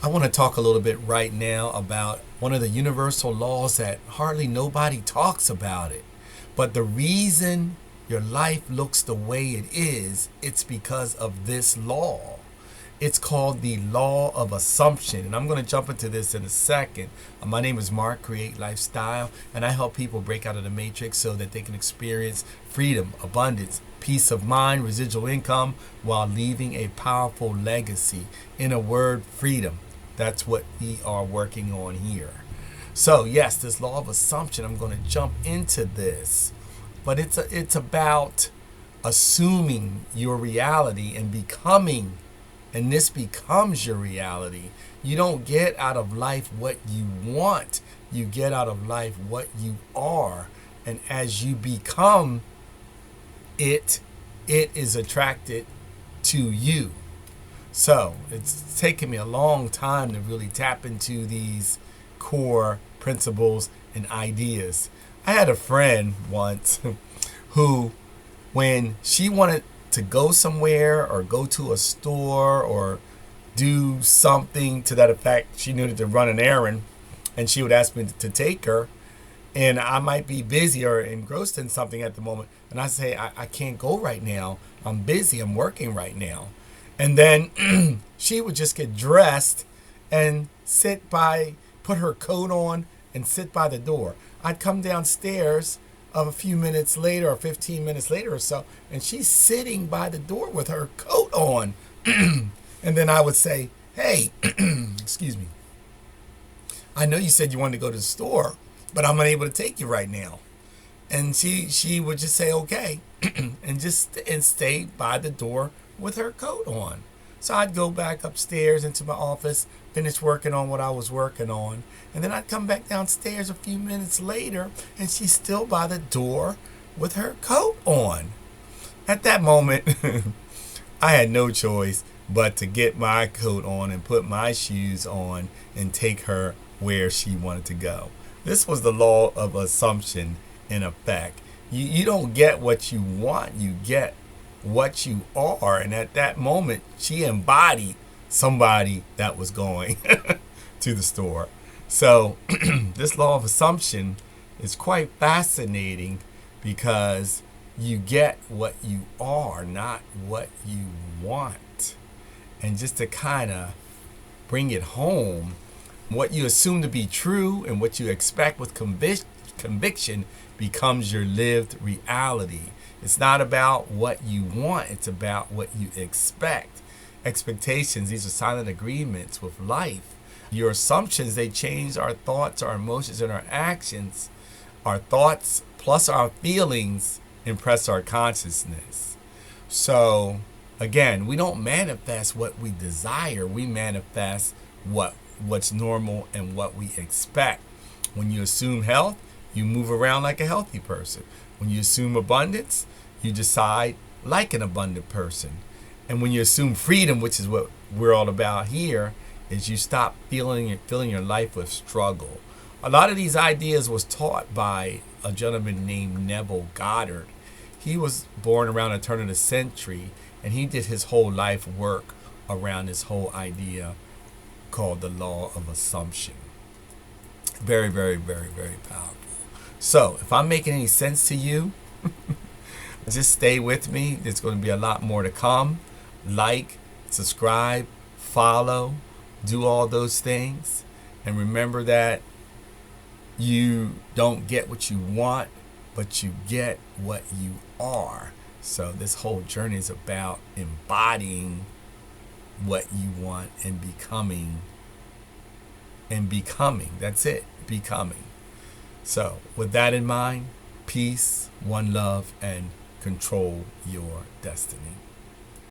I want to talk a little bit right now about one of the universal laws that hardly nobody talks about it. But the reason your life looks the way it is, it's because of this law. It's called the law of assumption. And I'm going to jump into this in a second. My name is Mark, Create Lifestyle, and I help people break out of the matrix so that they can experience freedom, abundance, peace of mind, residual income, while leaving a powerful legacy. In a word, freedom. That's what we are working on here. So yes, this law of assumption, I'm going to jump into this. But it's about assuming your reality and becoming, and this becomes your reality. You don't get out of life what you want. You get out of life what you are. And as you become it, it is attracted to you. So it's taken me a long time to really tap into these core principles and ideas. I had a friend once who, when she wanted to go somewhere or go to a store or do something to that effect, she needed to run an errand, and she would ask me to take her, and I might be busy or engrossed in something at the moment, and I say, I can't go right now. I'm busy. I'm working right now. And then she would just get dressed and put her coat on and sit by the door. I'd come downstairs a few minutes later or 15 minutes later or so, and she's sitting by the door with her coat on. And then I would say, hey, excuse me, I know you said you wanted to go to the store, but I'm unable to take you right now. And she would just say, okay, and stay by the door with her coat on. So I'd go back upstairs into my office, finish working on what I was working on, and then I'd come back downstairs a few minutes later, and she's still by the door with her coat on. At that moment, I had no choice but to get my coat on and put my shoes on and take her where she wanted to go. This was the law of assumption in effect. You don't get what you want, you get what you are. And at that moment, she embodied somebody that was going to the store. So this law of assumption is quite fascinating because you get what you are, not what you want. And just to kind of bring it home, what you assume to be true and what you expect with conviction becomes your lived reality. It's not about what you want, it's about what you expect. Expectations, these are silent agreements with life. Your assumptions, they change our thoughts, our emotions, and our actions. Our thoughts plus our feelings impress our consciousness. So, again, we don't manifest what we desire. We manifest what's normal and what we expect. When you assume health, you move around like a healthy person. When you assume abundance, you decide like an abundant person. And when you assume freedom, which is what we're all about here, is you stop filling your life with struggle. A lot of these ideas was taught by a gentleman named Neville Goddard. He was born around the turn of the century, and he did his whole life work around this whole idea called the law of assumption. Very, very, very, very powerful. So if I'm making any sense to you, just stay with me. There's going to be a lot more to come. Like, subscribe, follow, do all those things. And remember that you don't get what you want, but you get what you are. So this whole journey is about embodying what you want and becoming. That's it, becoming. So with that in mind, peace, one love, and control your destiny.